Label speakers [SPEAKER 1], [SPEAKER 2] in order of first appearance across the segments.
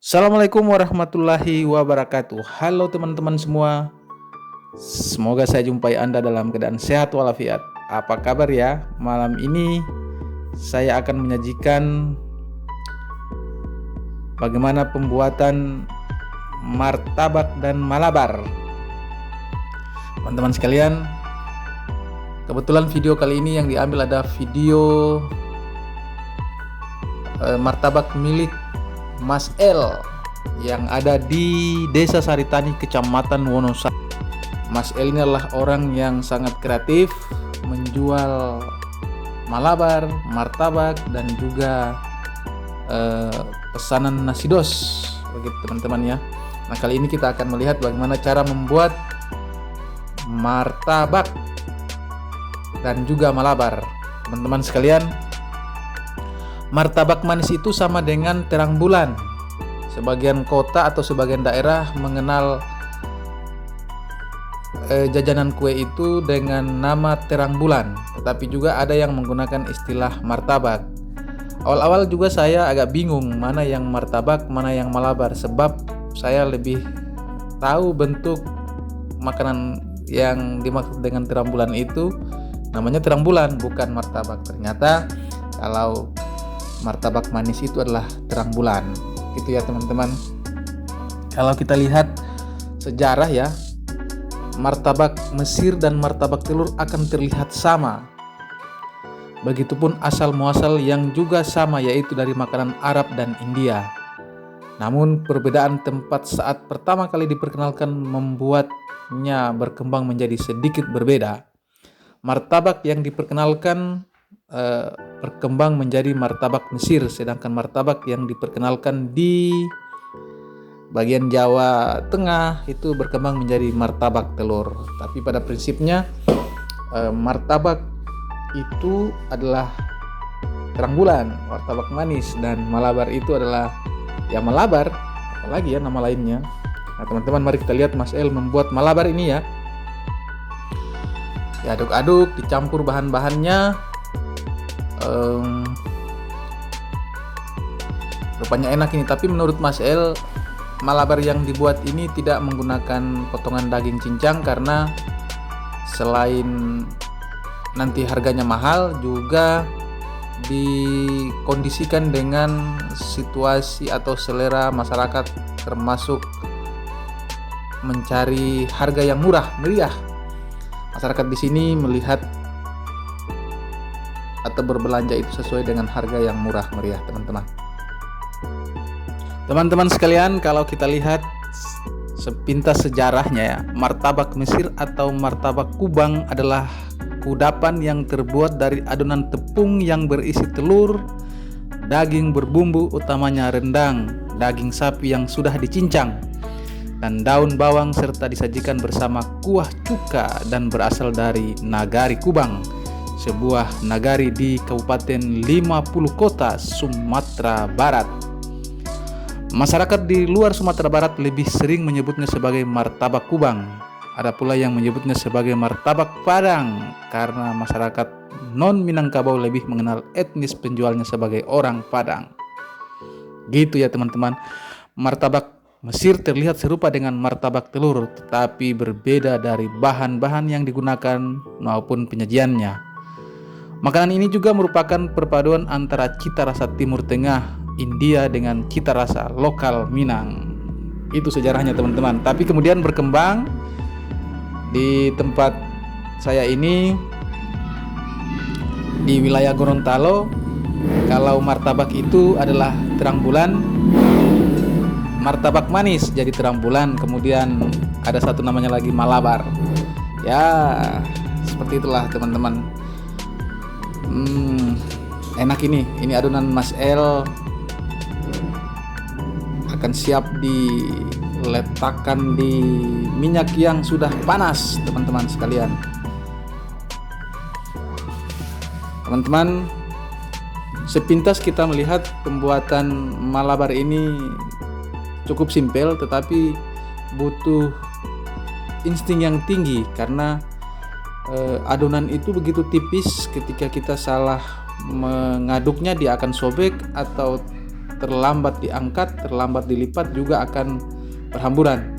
[SPEAKER 1] Assalamualaikum warahmatullahi wabarakatuh. Halo teman-teman semua. Semoga saya jumpai Anda dalam keadaan sehat walafiat. Apa kabar ya? Malam ini saya akan menyajikan bagaimana pembuatan martabak dan malabar. Teman-teman sekalian, kebetulan video kali ini yang diambil ada video martabak milik Mas L yang ada di Desa Saritani, Kecamatan Wonosari. Mas L ini adalah orang yang sangat kreatif menjual malabar, martabak, dan juga pesanan nasi dos begitu teman-teman ya. Nah, kali ini kita akan melihat bagaimana cara membuat martabak dan juga malabar. Teman-teman sekalian, martabak manis itu sama dengan terang bulan. Sebagian kota atau sebagian daerah mengenal jajanan kue itu dengan nama terang bulan, tetapi juga ada yang menggunakan istilah martabak. Awal-awal juga saya agak bingung mana yang martabak, mana yang malabar, sebab saya lebih tahu bentuk makanan yang dimaksud dengan terang bulan itu namanya terang bulan, bukan martabak. Ternyata kalau martabak manis itu adalah terang bulan, gitu ya teman-teman. Kalau kita lihat sejarah ya, martabak Mesir dan martabak telur akan terlihat sama. Begitupun asal muasal yang juga sama, yaitu dari makanan Arab dan India. Namun perbedaan tempat saat pertama kali diperkenalkan membuatnya berkembang menjadi sedikit berbeda. Martabak yang diperkenalkan berkembang menjadi martabak Mesir, sedangkan martabak yang diperkenalkan di bagian Jawa Tengah itu berkembang menjadi martabak telur. Tapi pada prinsipnya martabak itu adalah terang bulan, martabak manis, dan malabar itu adalah ya malabar, apalagi ya nama lainnya. Nah teman-teman, mari kita lihat Mas El membuat malabar ini ya. Diaduk-aduk, dicampur bahan-bahannya. Rupanya enak ini, tapi menurut Mas El, malabar yang dibuat ini tidak menggunakan potongan daging cincang karena selain nanti harganya mahal, juga dikondisikan dengan situasi atau selera masyarakat, termasuk mencari harga yang murah meriah. Masyarakat di sini melihat atau berbelanja itu sesuai dengan harga yang murah meriah, teman-teman. Teman-teman sekalian, kalau kita lihat sepintas sejarahnya ya, martabak Mesir atau martabak kubang adalah kudapan yang terbuat dari adonan tepung yang berisi telur, daging berbumbu utamanya rendang, daging sapi yang sudah dicincang, dan daun bawang, serta disajikan bersama kuah cuka, dan berasal dari Nagari Kubang, sebuah nagari di Kabupaten 50 Kota, Sumatera Barat. Masyarakat di luar Sumatera Barat lebih sering menyebutnya sebagai martabak kubang. Ada pula yang menyebutnya sebagai martabak Padang karena masyarakat non-Minangkabau lebih mengenal etnis penjualnya sebagai orang Padang. Gitu ya teman-teman. Martabak Mesir terlihat serupa dengan martabak telur, tetapi berbeda dari bahan-bahan yang digunakan maupun penyajiannya. Makanan ini juga merupakan perpaduan antara cita rasa Timur Tengah India dengan cita rasa lokal Minang. Itu sejarahnya teman-teman. Tapi kemudian berkembang di tempat saya ini di wilayah Gorontalo. Kalau martabak itu adalah terang bulan, martabak manis jadi terang bulan, kemudian ada satu namanya lagi malabar. Ya, seperti itulah teman-teman. Enak ini adonan Mas El akan siap diletakkan di minyak yang sudah panas, teman-teman sekalian. Teman-teman, sepintas kita melihat pembuatan malabar ini cukup simpel, tetapi butuh insting yang tinggi karena adonan itu begitu tipis, ketika kita salah mengaduknya dia akan sobek atau terlambat diangkat, terlambat dilipat juga akan berhamburan.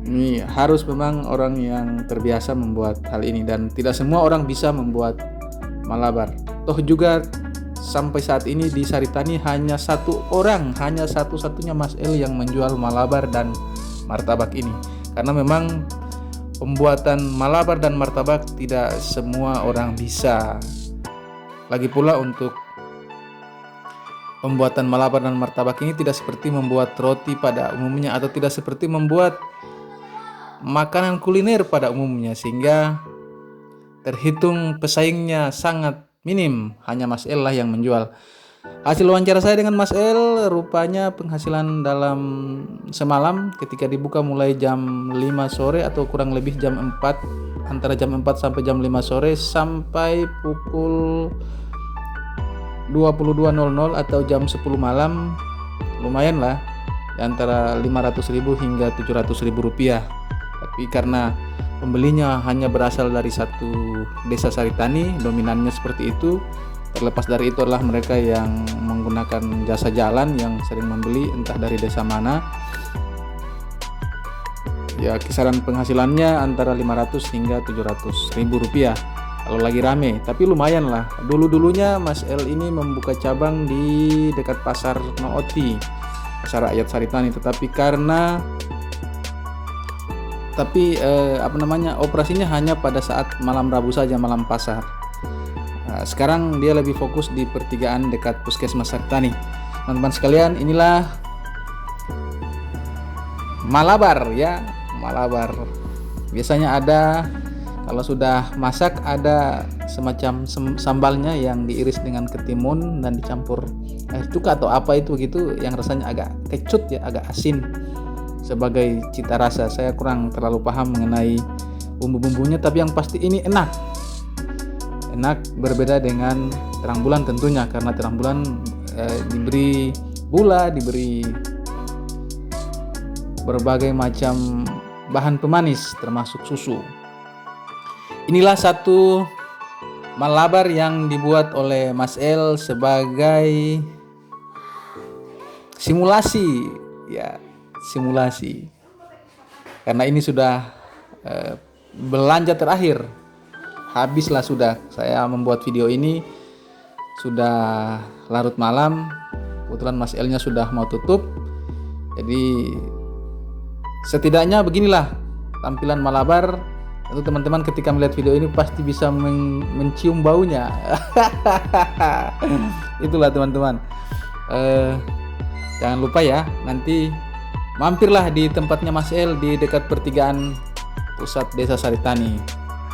[SPEAKER 1] Ini harus memang orang yang terbiasa membuat hal ini, dan tidak semua orang bisa membuat malabar. Toh juga sampai saat ini di Saritani hanya satu orang, hanya satu-satunya Mas El yang menjual malabar dan martabak ini. Karena memang pembuatan malabar dan martabak tidak semua orang bisa. Lagi pula untuk pembuatan malabar dan martabak ini tidak seperti membuat roti pada umumnya, atau tidak seperti membuat makanan kuliner pada umumnya, sehingga terhitung pesaingnya sangat minim. Hanya Mas El lah yang menjual. Hasil wawancara saya dengan Mas El, rupanya penghasilan dalam semalam ketika dibuka mulai jam 5 sore atau kurang lebih jam 4, antara jam 4 sampai jam 5 sore sampai pukul 22.00 atau jam 10 malam, lumayan lah, antara 500.000 hingga 700.000 rupiah. Tapi karena pembelinya hanya berasal dari satu desa Saritani, dominannya seperti itu. Terlepas dari itu adalah mereka yang menggunakan jasa jalan yang sering membeli entah dari desa mana. Ya, kisaran penghasilannya antara 500 hingga 700.000 rupiah kalau lagi rame. Tapi lumayan lah. Dulunya Mas El ini membuka cabang di dekat pasar Nooti, pasar rakyat Saritani. Operasinya hanya pada saat malam Rabu saja, malam pasar. Nah, sekarang dia lebih fokus di pertigaan dekat Puskesmas Saritani. Teman-teman sekalian, inilah malabar ya, malabar. Biasanya ada, kalau sudah masak, ada semacam sambalnya yang diiris dengan ketimun dan dicampur air cuka atau apa itu gitu, yang rasanya agak kecut ya, agak asin sebagai cita rasa. Saya kurang terlalu paham mengenai bumbu-bumbunya, tapi yang pasti ini enak, berbeda dengan terang bulan tentunya, karena terang bulan diberi gula, diberi berbagai macam bahan pemanis termasuk susu. Inilah satu malabar yang dibuat oleh Mas El sebagai simulasi ya, simulasi. Karena ini sudah belanja terakhir, habislah sudah. Saya membuat video ini sudah larut malam. Kebetulan Mas El-nya sudah mau tutup. Jadi setidaknya beginilah tampilan malabar. Tentu teman-teman ketika melihat video ini pasti bisa mencium baunya. Itulah teman-teman. Jangan lupa ya, nanti mampirlah di tempatnya Mas El di dekat pertigaan pusat desa Saritani,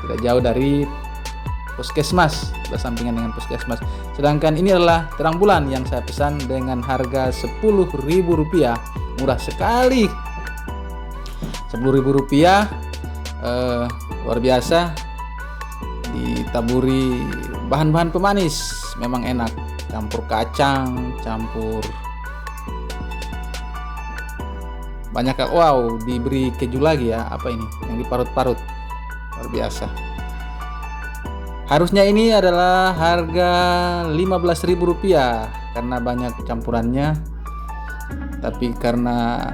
[SPEAKER 1] tidak jauh dari Puskesmas, bersampingan dengan Puskesmas. Sedangkan ini adalah terang bulan yang saya pesan dengan harga Rp10.000, murah sekali. Rp10.000, luar biasa. Ditaburi bahan-bahan pemanis, memang enak. Campur kacang, campur banyak. Wow, diberi keju lagi ya. Apa ini? Yang diparut-parut, luar biasa. Harusnya ini adalah harga Rp15.000 karena banyak campurannya. Tapi karena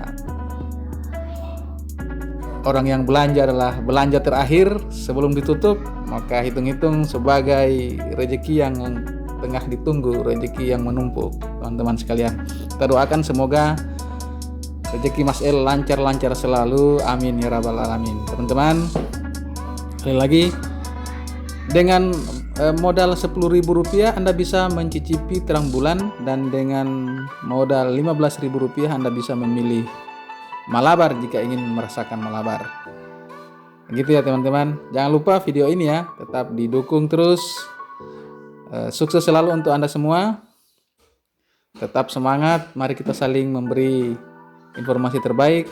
[SPEAKER 1] orang yang belanja adalah belanja terakhir sebelum ditutup, maka hitung-hitung sebagai rezeki yang tengah ditunggu, rezeki yang menumpuk. Teman-teman sekalian, kita doakan semoga rezeki Mas El lancar-lancar selalu, amin ya rabbal alamin. Teman-teman, sekali lagi, dengan modal Rp10.000 Anda bisa mencicipi terang bulan, dan dengan modal Rp15.000 Anda bisa memilih malabar jika ingin merasakan malabar. Gitu ya teman-teman. Jangan lupa video ini ya, tetap didukung terus. Sukses selalu untuk Anda semua. Tetap semangat, mari kita saling memberi informasi terbaik.